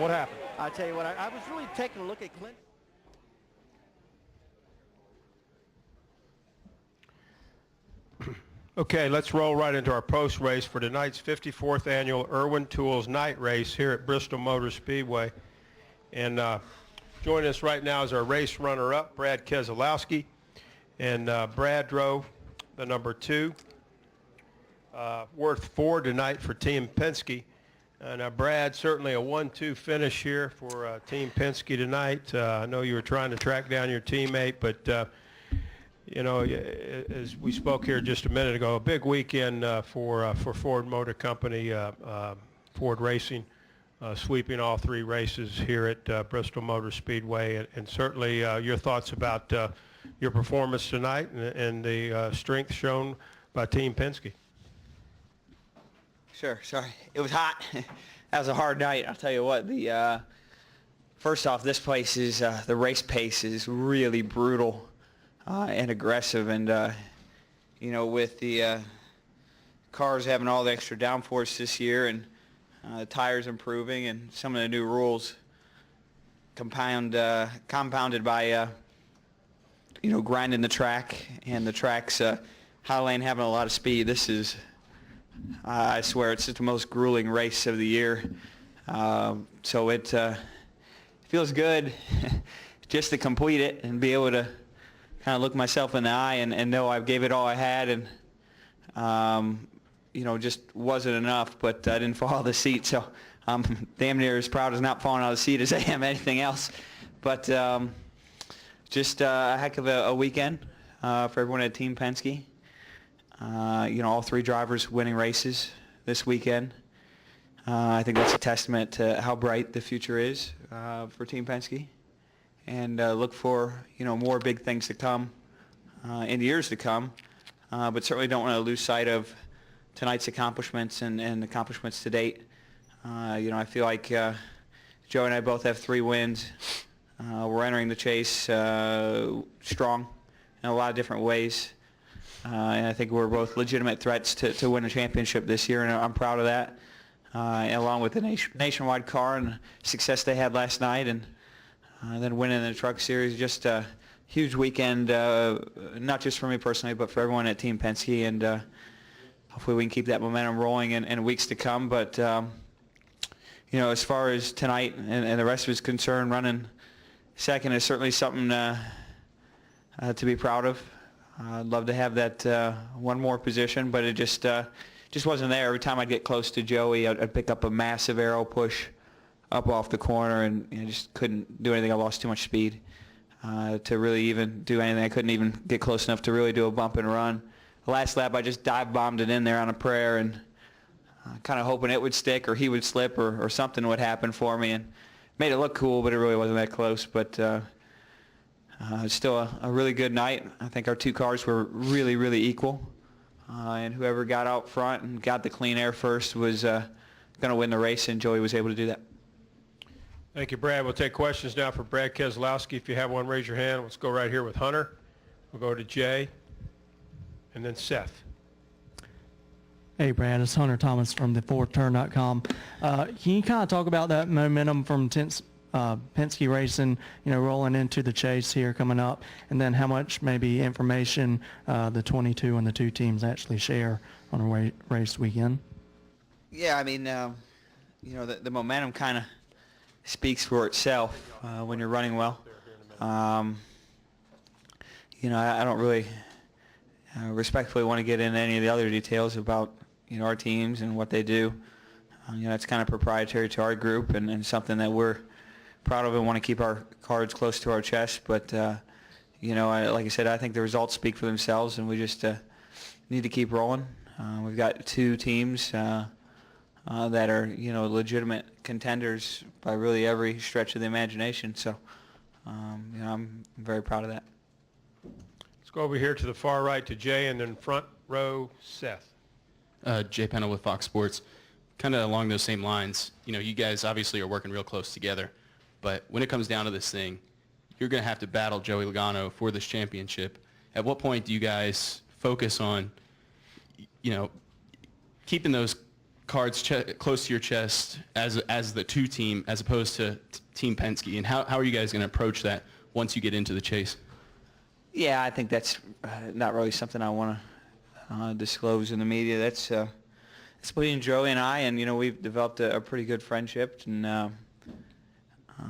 What happened? I tell you what, I was really taking a look at Clint. Okay, let's roll right into our post race for tonight's 54th annual Irwin Tools Night Race here at Bristol Motor Speedway. And joining us right now is our race runner-up, Brad Keselowski. And Brad drove the number 2, worth 4 tonight for Team Penske. And Brad, certainly a 1-2 finish here for Team Penske tonight. I know you were trying to track down your teammate, but you know, as we spoke here just a minute ago, a big weekend for Ford Motor Company, Ford Racing, sweeping all 3 races here at Bristol Motor Speedway, and certainly your thoughts about your performance tonight and the strength shown by Team Penske. Sure, sorry. It was hot. That was a hard night. I'll tell you what, the first off, this place is, the race pace is really brutal and aggressive, and you know, with the cars having all the extra downforce this year, and the tires improving, and some of the new rules compounded by you know, grinding the track, and the track's high lane having a lot of speed. This is, I swear, it's just the most grueling race of the year. So it feels good just to complete it and be able to kind of look myself in the eye and know I gave it all I had, and you know, just wasn't enough, but I didn't fall out of the seat, so I'm damn near as proud as not falling out of the seat as I am anything else. But just a heck of a weekend for everyone at Team Penske. You know, all 3 drivers winning races this weekend. I think that's a testament to how bright the future is for Team Penske. And look for, you know, more big things to come in the years to come, but certainly don't want to lose sight of tonight's accomplishments and accomplishments to date. You know, I feel like Joe and I both have 3 wins. We're entering the chase strong in a lot of different ways, and I think we're both legitimate threats to win a championship this year, and I'm proud of that, along with the nationwide car and the success they had last night, and then winning the Truck Series. Just a huge weekend, not just for me personally, but for everyone at Team Penske, and hopefully we can keep that momentum rolling in weeks to come. But you know, as far as tonight and the rest of it is concerned, running second is certainly something to be proud of. I'd love to have that one more position, but it just wasn't there. Every time I'd get close to Joey, I'd pick up a massive arrow push up off the corner, and you know, just couldn't do anything. I lost too much speed to really even do anything. I couldn't even get close enough to really do a bump and run. The last lap, I just dive bombed it in there on a prayer, and kind of hoping it would stick or he would slip or something would happen for me, and made it look cool, but it really wasn't that close. But it's still a really good night. I think our 2 cars were really, really equal, and whoever got out front and got the clean air first was going to win the race, and Joey was able to do that. Thank you, Brad. We'll take questions now for Brad Keselowski. If you have one, raise your hand. Let's go right here with Hunter. We'll go to Jay, and then Seth. Hey, Brad, it's Hunter Thomas from the fourthturn.com. Can you kind of talk about that momentum from Penske Racing, you know, rolling into the chase here coming up, and then how much maybe information the 22 and the 2 teams actually share on a race weekend? Yeah, I mean, you know, the momentum kind of speaks for itself when you're running well. You know, I don't really respectfully want to get into any of the other details about, you know, our teams and what they do. You know, it's kind of proprietary to our group, and something that we're proud of and want to keep our cards close to our chest. But you know, like I said, I think the results speak for themselves, and we just need to keep rolling. We've got 2 teams that are, you know, legitimate contenders by really every stretch of the imagination. So you know, I'm very proud of that. Let's go over here to the far right to Jay, and then front row Seth. Jay Pennell with Fox Sports. Kind of along those same lines, you know, you guys obviously are working real close together, but when it comes down to this thing, you're going to have to battle Joey Logano for this championship. At what point do you guys focus on, you know, keeping those cards close to your chest as the two team as opposed to Team Penske, and how are you guys going to approach that once you get into the chase? Yeah, I think that's not really something I want to disclose in the media. That's between Joey and I, and we've developed a pretty good friendship, and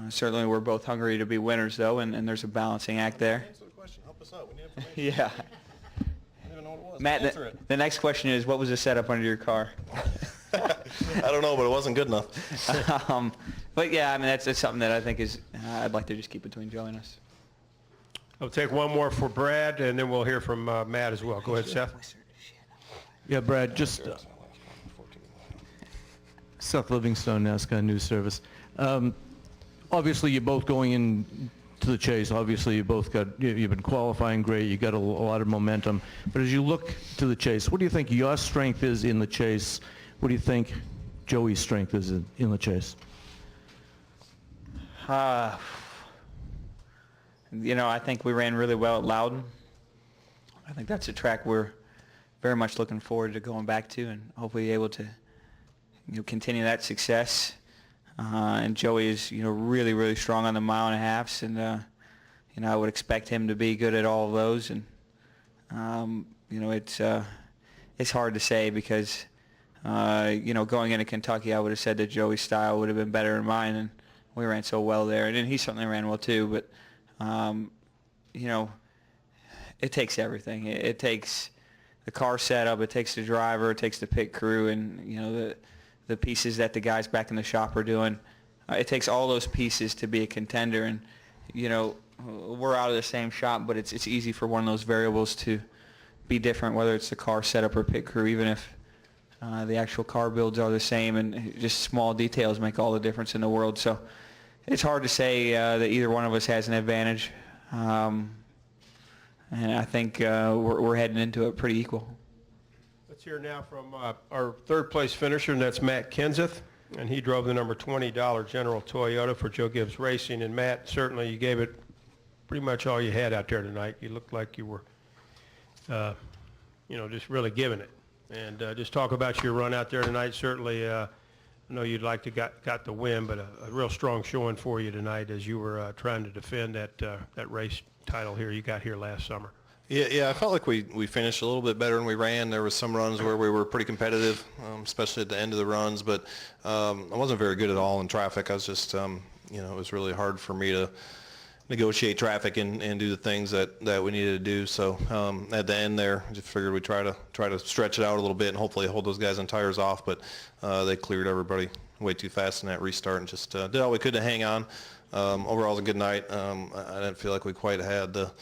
certainly we're both hungry to be winners, though, and there's a balancing act there. Answer the question. Help us out. We need information. Yeah. I don't even know what it was. Matt, Answer it. the next question is, what was the setup under your car? I don't know, but it wasn't good enough. But yeah, I mean, that's something that I think is I'd like to just keep between Joey and us. I'll take one more for Brad, and then we'll hear from Matt as well. Go ahead, Seth. Yeah, Brad, just Seth Livingstone, NASCAR News Service. Obviously, you're both going in to the chase. Obviously, you've been qualifying great. You got a lot of momentum. But as you look to the chase, what do you think your strength is in the chase? What do you think Joey's strength is in the chase? I think we ran really well at Loudon. I think that's a track we're very much looking forward to going back to, and hopefully able to continue that success. And Joey is really, really strong on the mile and a halves, and I would expect him to be good at all of those. And it's hard to say because going into Kentucky, I would have said that Joey's style would have been better than mine, and we ran so well there, and then he certainly ran well too. But it takes everything. It takes the car setup, it takes the driver, it takes the pit crew, and the pieces that the guys back in the shop are doing. It takes all those pieces to be a contender, and we're out of the same shop, but it's easy for one of those variables to be different, whether it's the car setup or pit crew, even if the actual car builds are the same, and just small details make all the difference in the world. So it's hard to say that either one of us has an advantage, and I think we're heading into it pretty equal. Let's hear now from our third-place finisher, and that's Matt Kenseth, and he drove the number $20 General Toyota for Joe Gibbs Racing. And Matt, certainly you gave it pretty much all you had out there tonight. You looked like you were, just really giving it. And just talk about your run out there tonight. Certainly, I know you'd like to got the win, but a real strong showing for you tonight as you were trying to defend that race title here you got here last summer. Yeah, I felt like we finished a little bit better than we ran. There was some runs where we were pretty competitive, especially at the end of the runs, but I wasn't very good at all in traffic. I was just, it was really hard for me to negotiate traffic and do the things that we needed to do. So at the end there, I just figured we'd try to stretch it out a little bit and hopefully hold those guys on tires off, but they cleared everybody way too fast in that restart and just did all we could to hang on. Overall, it was a good night. I didn't feel like we quite had the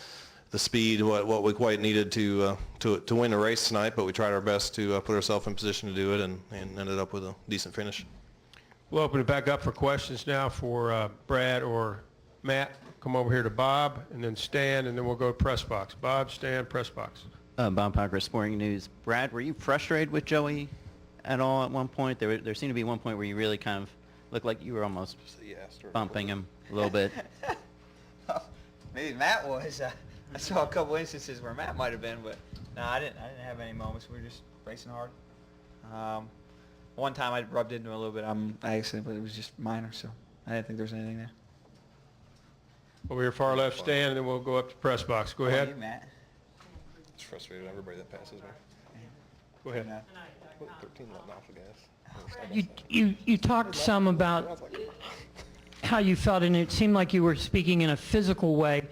speed, what we quite needed to win the race tonight, but we tried our best to put ourselves in position to do it and ended up with a decent finish. We'll open it back up for questions now for Brad or Matt. Come over here to Bob, and then Stan, and then we'll go to press box. Bob, Stan, press box. Bob Parker, Sporting News. Brad, were you frustrated with Joey at all at one point? There seemed to be one point where you really kind of looked like you were almost bumping him a little bit. Maybe Matt was. I saw a couple instances where Matt might have been, but no, I didn't have any moments. We were just racing hard. One time I rubbed into him a little bit. I accidentally, but it was just minor, so I didn't think there was anything there. Over here, far left, Stan, and then we'll go up to press box. Go ahead. Hey, Matt. It's frustrating everybody that passes me. Go ahead. 13 letting off the gas. You talked some about how you felt, and it seemed like you were speaking in a physical way,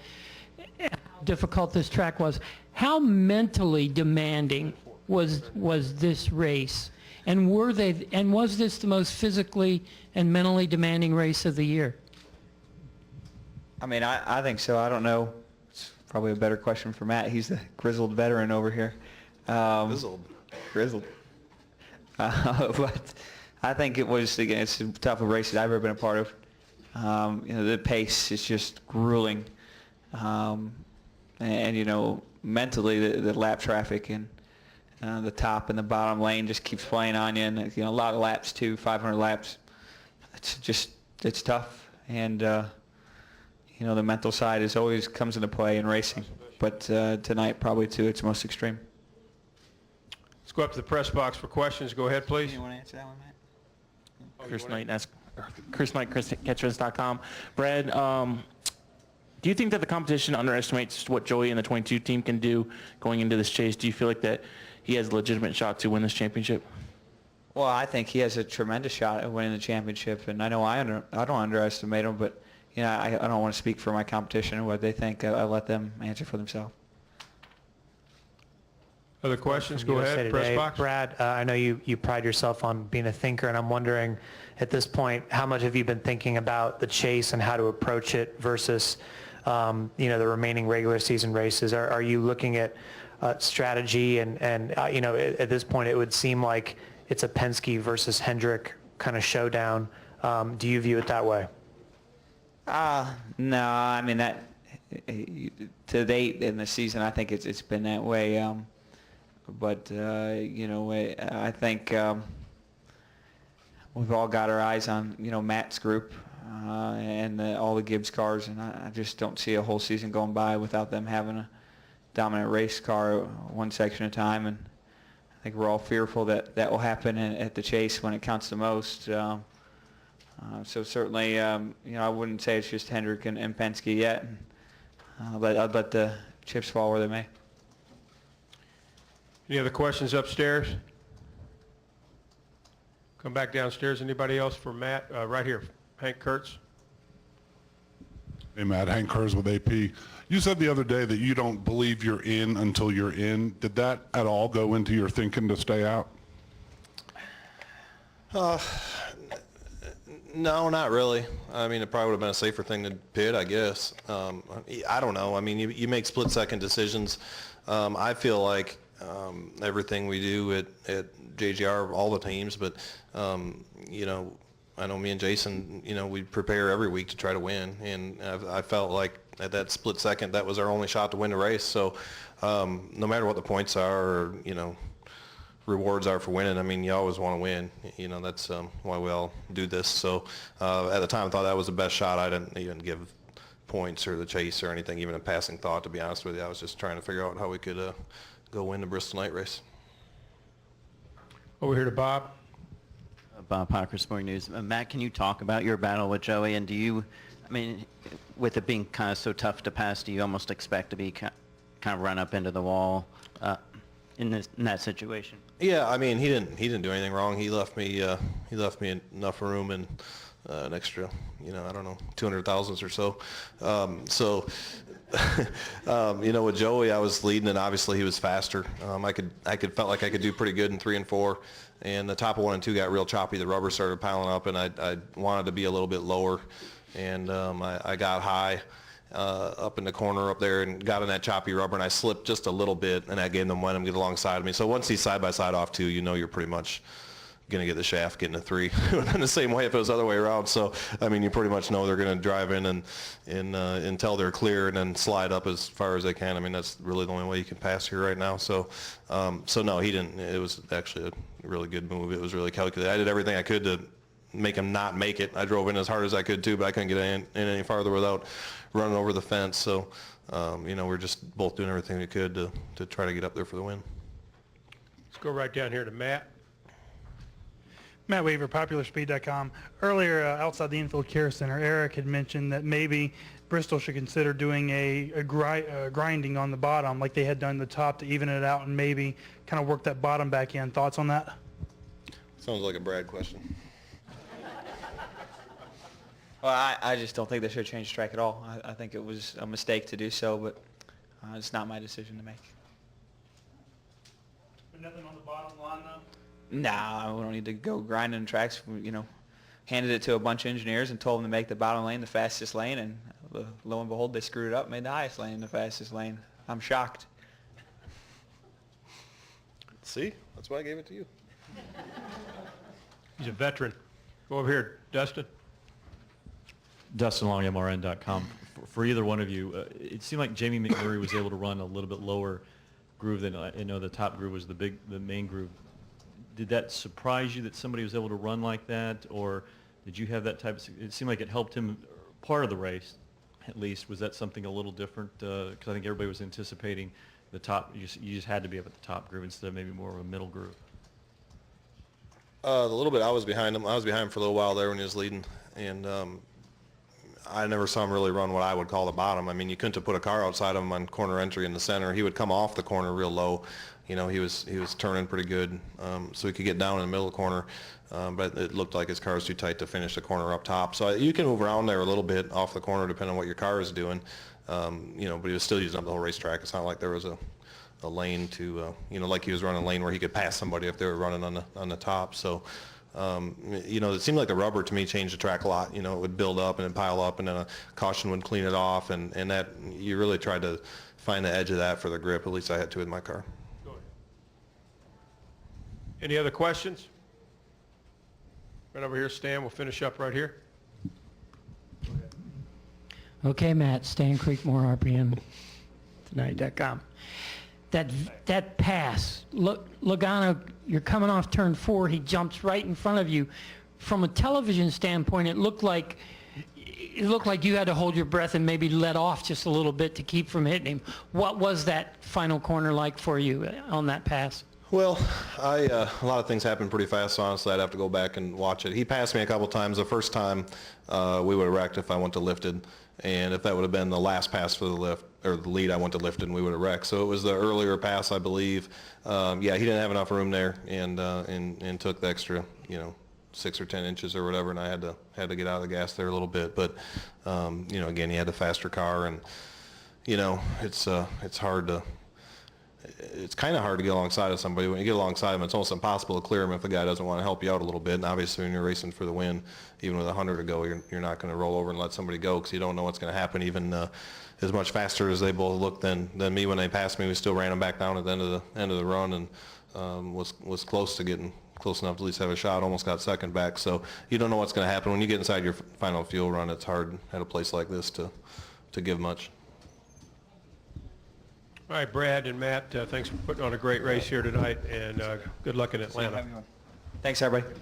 how difficult this track was. How mentally demanding was this race? And was this the most physically and mentally demanding race of the year? I mean, I think so. I don't know. It's probably a better question for Matt. He's the grizzled veteran over here. Grizzled. But I think it was, again, it's the toughest race that I've ever been a part of. The pace is just grueling. And mentally, the lap traffic and the top and the bottom lane just keeps playing on you. And, a lot of laps, too, 500 laps. It's tough. And, the mental side always comes into play in racing. But tonight, probably, to its most extreme. Let's go up to the press box for questions. Go ahead, please. You want to answer that one, Matt? Chris Knight, ChrisKnight.com. Brad, do you think that the competition underestimates what Joey and the 22 team can do going into this chase? Do you feel like that he has a legitimate shot to win this championship? Well, I think he has a tremendous shot at winning the championship, and I know I don't underestimate him, but you know, I don't want to speak for my competition and what they think. I let them answer for themselves. Other questions? From Go USA ahead, press Today. box. Brad, I know you pride yourself on being a thinker, and I'm wondering, at this point, how much have you been thinking about the chase and how to approach it versus, the remaining regular season races? Are you looking at strategy and at this point, it would seem like it's a Penske versus Hendrick kind of showdown. Do you view it that way? No, I mean that to date in the season, I think it's been that way. But I think we've all got our eyes on Matt's group and all the Gibbs cars, and I just don't see a whole season going by without them having a dominant race car one section at a time. And I think we're all fearful that will happen at the chase when it counts the most. So certainly, I wouldn't say it's just Hendrick and Penske yet, but I'd let the chips fall where they may. Any other questions upstairs? Come back downstairs. Anybody else for Matt? Right here, Hank Kurtz. Hey, Matt, Hank Kurtz with AP. You said the other day that you don't believe you're in until you're in. Did that at all go into your thinking to stay out? No, not really. I mean, it probably would have been a safer thing to pit, I guess. I don't know. I mean, you make split-second decisions. I feel like everything we do at JGR, all the teams, but, I know me and Jason, we prepare every week to try to win, and I felt like at that split second, that was our only shot to win the race. So no matter what the points are or, rewards are for winning, I mean, you always want to win. That's why we all do this. So at the time, I thought that was the best shot. I didn't even give points or the chase or anything, even a passing thought, to be honest with you. I was just trying to figure out how we could go win the Bristol night race. Over here to Bob. Bob Parker, Sporting News. Matt, can you talk about your battle with Joey? And with it being kind of so tough to pass, do you almost expect to be kind of run up into the wall in that situation? Yeah, I mean, he didn't do anything wrong. He left me enough room and an extra, I don't know, 200 thousandths or so. With Joey, I was leading, and obviously he was faster. I felt like I could do pretty good in 3 and 4, and the top of 1 and 2 got real choppy. The rubber started piling up, and I wanted to be a little bit lower, and I got high up in the corner up there and got in that choppy rubber, and I slipped just a little bit, and that gave them momentum to get alongside of me. So once he's side by side off 2, you're pretty much going to get the shaft getting a 3. It would have been the same way if it was the other way around. So, I mean, you pretty much know they're going to drive in and until they're clear and then slide up as far as they can. I mean, that's really the only way you can pass here right now. So no, he didn't. It was actually a really good move. It was really calculated. I did everything I could to make him not make it. I drove in as hard as I could too, but I couldn't get in any farther without running over the fence. So, we're just both doing everything we could to try to get up there for the win. Let's go right down here to Matt. Matt Weaver, PopularSpeed.com. Earlier, outside the infield care center, Eric had mentioned that maybe Bristol should consider doing a grinding on the bottom like they had done the top to even it out and maybe kind of work that bottom back in. Thoughts on that? Sounds like a Brad question. Well, I just don't think they should change the track at all. I think it was a mistake to do so, but it's not my decision to make. But nothing on the bottom line, though? Nah, we don't need to go grinding tracks. Handed it to a bunch of engineers and told them to make the bottom lane the fastest lane, and lo and behold, they screwed it up, made the highest lane the fastest lane. I'm shocked. See? That's why I gave it to you. He's a veteran. Go over here, Dustin. Dustin Long, MRN.com. For either one of you, it seemed like Jamie McMurray was able to run a little bit lower groove than the top groove was the main groove. Did that surprise you that somebody was able to run like that, or did you have that type of? It seemed like it helped him part of the race, at least. Was that something a little different? Because I think everybody was anticipating the top, you just had to be up at the top groove instead of maybe more of a middle groove? The little bit I was behind him. I was behind him for a little while there when he was leading, and I never saw him really run what I would call the bottom. I mean, you couldn't have put a car outside of him on corner entry in the center. He would come off the corner real low. You know, he was turning pretty good, so he could get down in the middle of the corner, but it looked like his car was too tight to finish the corner up top. So you can move around there a little bit off the corner depending on what your car is doing, you know, but he was still using up the whole racetrack. It's not like there was a lane to, you know, like he was running a lane where he could pass somebody if they were running on the top. So, you know, it seemed like the rubber to me changed the track a lot. You know, it would build up and then pile up, and then a caution would clean it off, and that you really tried to find the edge of that for the grip. At least I had to with my car. Go ahead. Any other questions? Right over here, Stan. We'll finish up right here. Okay, Matt, Stan Creekmore, RPM tonight.com. That pass, Logano, you're coming off turn 4, he jumps right in front of you. From a television standpoint, it looked like you had to hold your breath and maybe let off just a little bit to keep from hitting him. What was that final corner like for you on that pass? Well, a lot of things happened pretty fast, so honestly, I'd have to go back and watch it. He passed me a couple times. The first time, we would have wrecked if I went to lifted, and if that would have been the last pass for the lift, or the lead I went to lifted, and we would have wrecked. So it was the earlier pass, I believe. Yeah, he didn't have enough room there, and took the extra, you know, 6 or 10 inches or whatever, and I had to get out of the gas there a little bit. But, you know, again, he had a faster car, and, you know, it's hard to... It's kind of hard to get alongside of somebody. When you get alongside them, it's almost impossible to clear them if the guy doesn't want to help you out a little bit. And obviously, when you're racing for the win, even with 100 to go, you're not going to roll over and let somebody go because you don't know what's going to happen. Even as much faster as they both looked than me when they passed me, we still ran them back down at the end of the run, and was close to getting close enough to at least have a shot. Almost got second back. So you don't know what's going to happen when you get inside your final fuel run. It's hard at a place like this to give much. All right, Brad and Matt, thanks for putting on a great race here tonight, and good luck in Atlanta. Thanks, everybody.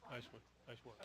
Nice one. Nice work.